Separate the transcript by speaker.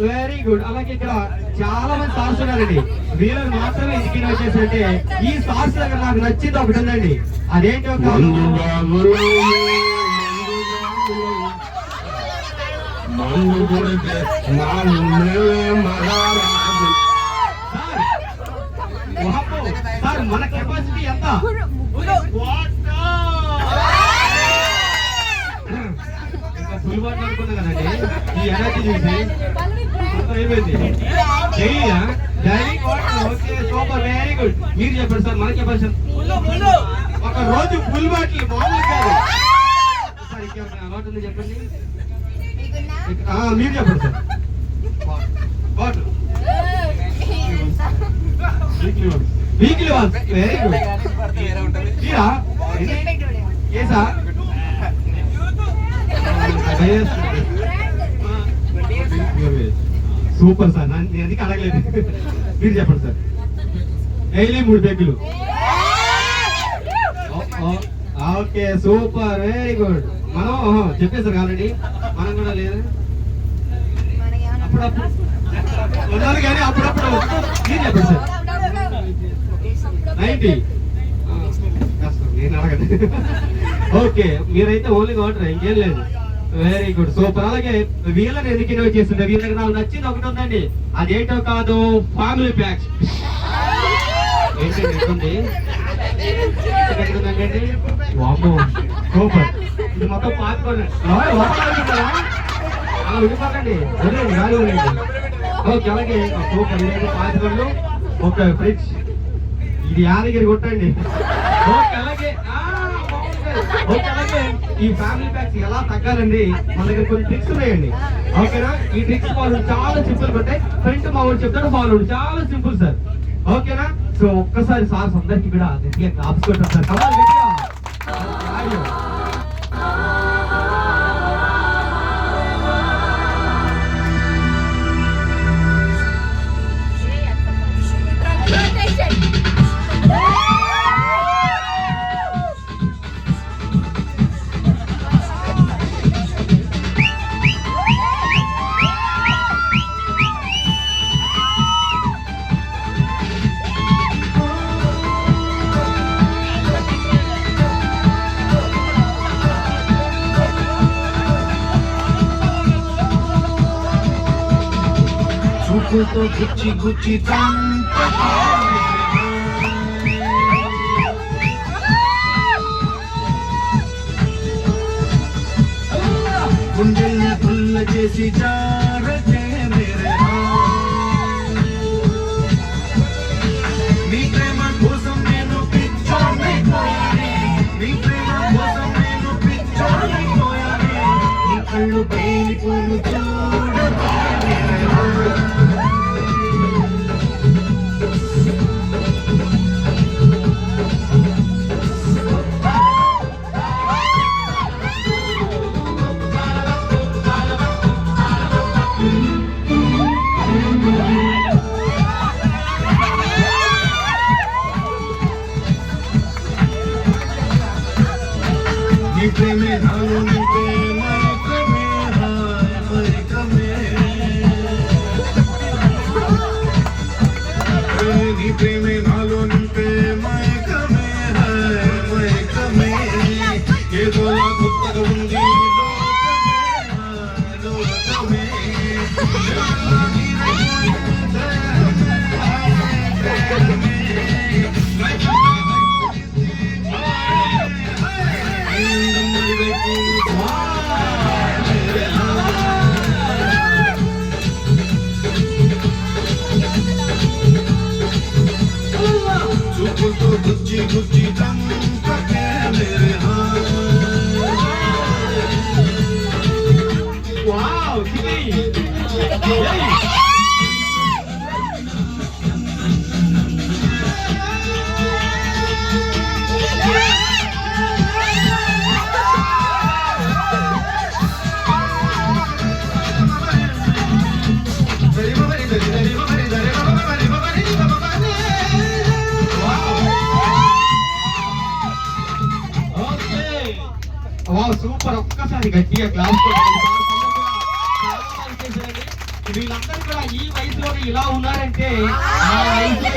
Speaker 1: Very good. అలాగే ఇక్కడ చాలా మంది సార్స్ ఉన్నారండి. వీళ్ళని మాత్రమే ఎందుకు వచ్చేసంటే ఈ సార్స్ దగ్గర నాకు నచ్చింది ఒకటి ఉందండి. అదేంటో కాదు, సార్ మన కెపాసిటీ ఎంత? ఫుల్ వాటర్ అనుకున్నా కదండి. ఈ ఎనర్జీ చూసి అయిపోయింది. Okay super, very good. మీరు చెప్పండి సార్ మన కెపాసిటీ ఒక రోజు ఫుల్ బాటిల్ మామూలు కాదు సార్. ఇంకేమైనా అలవాటు ఉంది చెప్పండి. మీరు చెప్పండి sir. Water weekly once, very good. ఏ సార్ సూపర్ సార్. నేను ఎందుకు అడగలేదు. మీరు చెప్పండి సార్. డైలీ 3 పెగ్గులు. Okay super, very good. మనం చెప్పేసారు కాబట్టి మనం కూడా లేదు అప్పుడప్పుడు ఉన్నారు కానీ అప్పుడప్పుడు. మీరు చెప్పండి సార్. 90 నేను అడగండి. ఓకే మీరైతే ఓన్లీ వాటర్, ఇంకేం లేదు. Very good super. అలాగే వీళ్ళని ఎందుకు ఇన్వైట్ చేస్తుంటే వీళ్ళ దగ్గర నాకు నచ్చింది ఒకటి ఉందండి. అదేంటో కాదు, ఫ్యామిలీ ప్యాక్స్. ఏంటండి ఎట్లుంది ఎట్లుందండి? వామ్మో సూపర్. ఇది మొత్తం పాతుకోండి అలా విడిపోకండి. ఓకే అలాగే సూపర్. పాతుకోండు ఒక ఫ్రిడ్జ్. ఇది యాదగిరి కొట్టండి. ఓకే అలాగే ఈ ఫ్యామిలీ ప్యాక్స్ ఎలా తగ్గాలండి మన దగ్గర కొన్ని ట్రిక్స్ ఉన్నాయండి. ఓకేనా? ఈ ట్రిక్స్ ఫాలో చాలా సింపుల్ ఉంటాయి. ఫ్రెండ్ మా వాడు చెప్తాడు, ఫాలో చాలా సింపుల్ సార్. ఓకేనా? సో ఒక్కసారి సార్స్ అందరికి కూడా గట్టిగా క్లాప్స్ కొట్టారు సార్. కమాల్ గట్టిగా.
Speaker 2: చూపుతో గుచ్చి గుచ్చి గుండెల్ని పుల్ల చేసి జారకే మేరే నీ ప్రేమ కోసం నేను పిచ్చోనైపోయానే. నీ ప్రేమ కోసం నేను పిచ్చోనైపోయానే. నీ కళ్ళు పేలిపోను చూడకే మేరే నీ ప్రేమే నాలో నింపే మైకమే మైకమే. నీ ప్రేమే నాలో నింపే మైకమే మైకమే. ఏదోలా కొత్తగా ఉంది లోకమే చూపుతో గుచ్చి గుచ్చి చంపకే మేరే
Speaker 1: వావ్ సూపర్. ఒక్కసారి గట్టిగా క్లాస్. వీళ్ళందరూ కూడా ఈ వయసులో ఇలా ఉన్నారంటే ఆ వయసులో